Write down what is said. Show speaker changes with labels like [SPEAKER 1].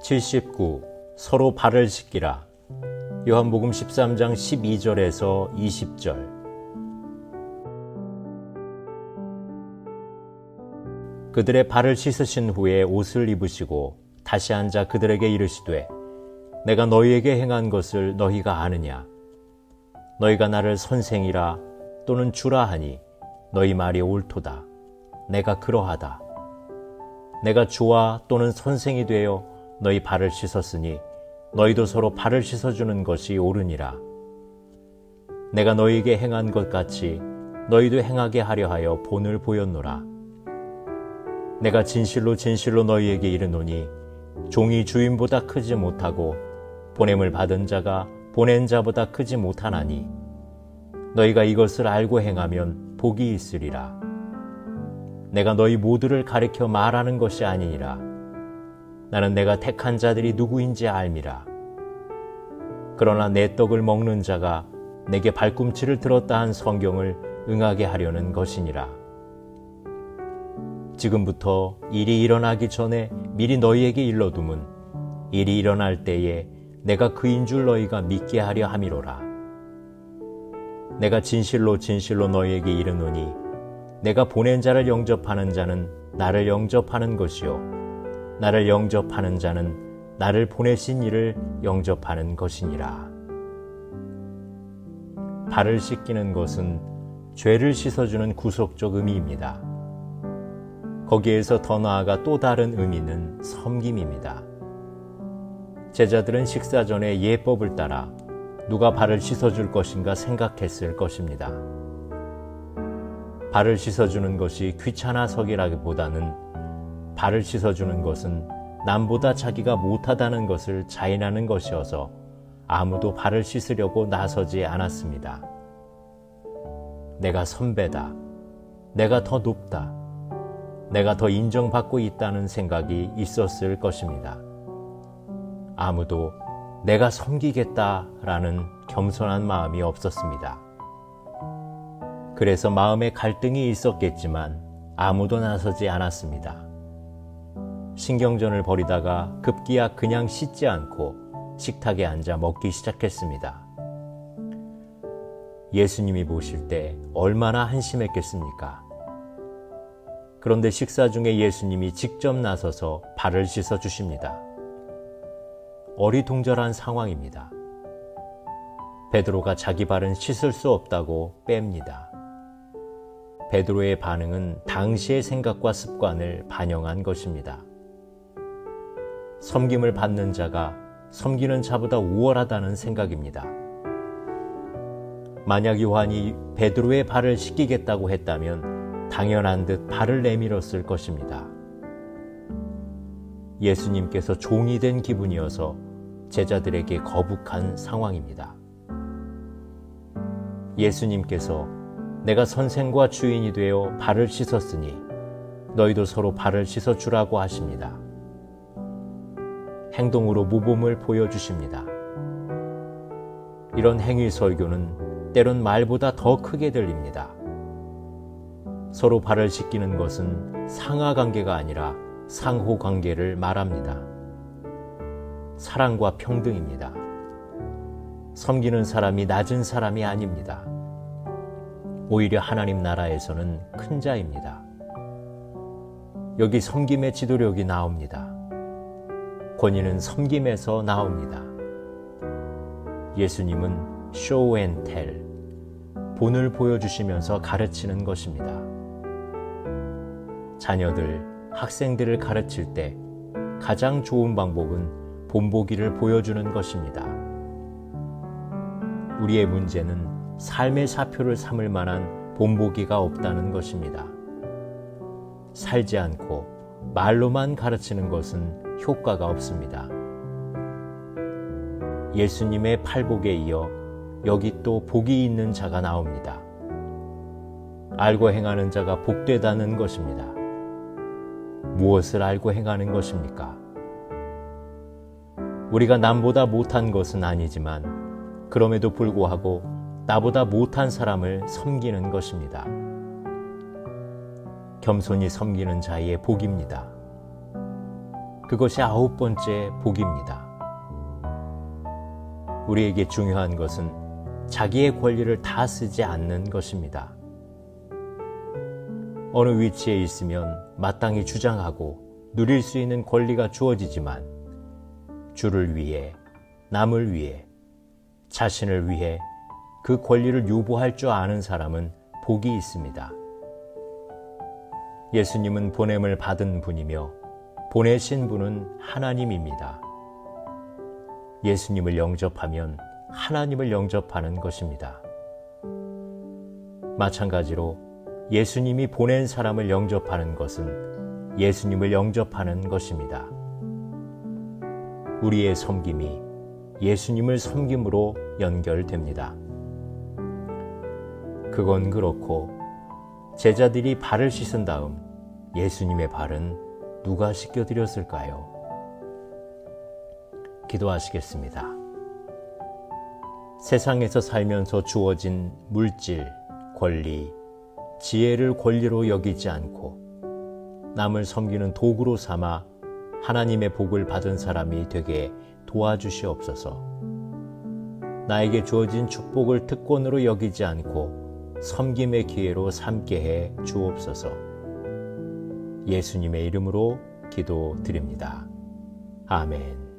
[SPEAKER 1] 79. 서로 발을 씻기라. 요한복음 13장 12절에서 20절. 그들의 발을 씻으신 후에 옷을 입으시고 다시 앉아 그들에게 이르시되, 내가 너희에게 행한 것을 너희가 아느냐? 너희가 나를 선생이라 또는 주라 하니 너희 말이 옳도다. 내가 그러하다. 내가 주와 또는 선생이 되어 너희 발을 씻었으니 너희도 서로 발을 씻어주는 것이 옳으니라. 내가 너희에게 행한 것 같이 너희도 행하게 하려 하여 본을 보였노라. 내가 진실로 진실로 너희에게 이르노니 종이 주인보다 크지 못하고 보냄을 받은 자가 보낸 자보다 크지 못하나니 너희가 이것을 알고 행하면 복이 있으리라. 내가 너희 모두를 가리켜 말하는 것이 아니니라. 나는 내가 택한 자들이 누구인지 알미라. 그러나 내 떡을 먹는 자가 내게 발꿈치를 들었다 한 성경을 응하게 하려는 것이니라. 지금부터 일이 일어나기 전에 미리 너희에게 일러둠은 일이 일어날 때에 내가 그인 줄 너희가 믿게 하려 함이로라. 내가 진실로 진실로 너희에게 이르노니 내가 보낸 자를 영접하는 자는 나를 영접하는 것이요 나를 영접하는 자는 나를 보내신 이를 영접하는 것이니라. 발을 씻기는 것은 죄를 씻어주는 구속적 의미입니다. 거기에서 더 나아가 또 다른 의미는 섬김입니다. 제자들은 식사 전에 예법을 따라 누가 발을 씻어줄 것인가 생각했을 것입니다. 발을 씻어주는 것이 귀찮아서기라기보다는 발을 씻어주는 것은 남보다 자기가 못하다는 것을 자인하는 것이어서 아무도 발을 씻으려고 나서지 않았습니다. 내가 선배다. 내가 더 높다. 내가 더 인정받고 있다는 생각이 있었을 것입니다. 아무도 내가 섬기겠다라는 겸손한 마음이 없었습니다. 그래서 마음에 갈등이 있었겠지만 아무도 나서지 않았습니다. 신경전을 벌이다가 급기야 그냥 씻지 않고 식탁에 앉아 먹기 시작했습니다. 예수님이 보실 때 얼마나 한심했겠습니까? 그런데 식사 중에 예수님이 직접 나서서 발을 씻어 주십니다. 어리둥절한 상황입니다. 베드로가 자기 발은 씻을 수 없다고 뺍니다. 베드로의 반응은 당시의 생각과 습관을 반영한 것입니다. 섬김을 받는 자가 섬기는 자보다 우월하다는 생각입니다. 만약 요한이 베드로의 발을 씻기겠다고 했다면 당연한 듯 발을 내밀었을 것입니다. 예수님께서 종이 된 기분이어서 제자들에게 거북한 상황입니다. 예수님께서 내가 선생과 주인이 되어 발을 씻었으니 너희도 서로 발을 씻어주라고 하십니다. 행동으로 모범을 보여주십니다. 이런 행위 설교는 때론 말보다 더 크게 들립니다. 서로 발을 씻기는 것은 상하관계가 아니라 상호관계를 말합니다. 사랑과 평등입니다. 섬기는 사람이 낮은 사람이 아닙니다. 오히려 하나님 나라에서는 큰 자입니다. 여기 섬김의 지도력이 나옵니다. 권위는 섬김에서 나옵니다. 예수님은 show and tell, 본을 보여주시면서 가르치는 것입니다. 자녀들, 학생들을 가르칠 때 가장 좋은 방법은 본보기를 보여주는 것입니다. 우리의 문제는 삶의 사표를 삼을 만한 본보기가 없다는 것입니다. 살지 않고 말로만 가르치는 것은 효과가 없습니다. 예수님의 팔복에 이어 여기 또 복이 있는 자가 나옵니다. 알고 행하는 자가 복되다는 것입니다. 무엇을 알고 행하는 것입니까? 우리가 남보다 못한 것은 아니지만 그럼에도 불구하고 나보다 못한 사람을 섬기는 것입니다. 겸손히 섬기는 자의 복입니다. 그것이 9번째 복입니다. 우리에게 중요한 것은 자기의 권리를 다 쓰지 않는 것입니다. 어느 위치에 있으면 마땅히 주장하고 누릴 수 있는 권리가 주어지지만 주를 위해, 남을 위해, 자신을 위해 그 권리를 유보할 줄 아는 사람은 복이 있습니다. 예수님은 보냄을 받은 분이며 보내신 분은 하나님입니다. 예수님을 영접하면 하나님을 영접하는 것입니다. 마찬가지로 예수님이 보낸 사람을 영접하는 것은 예수님을 영접하는 것입니다. 우리의 섬김이 예수님을 섬김으로 연결됩니다. 그건 그렇고 제자들이 발을 씻은 다음 예수님의 발은 누가 씻겨드렸을까요? 기도하시겠습니다. 세상에서 살면서 주어진 물질, 권리, 지혜를 권리로 여기지 않고 남을 섬기는 도구로 삼아 하나님의 복을 받은 사람이 되게 도와주시옵소서. 나에게 주어진 축복을 특권으로 여기지 않고 섬김의 기회로 삼게 해 주옵소서. 예수님의 이름으로 기도드립니다. 아멘.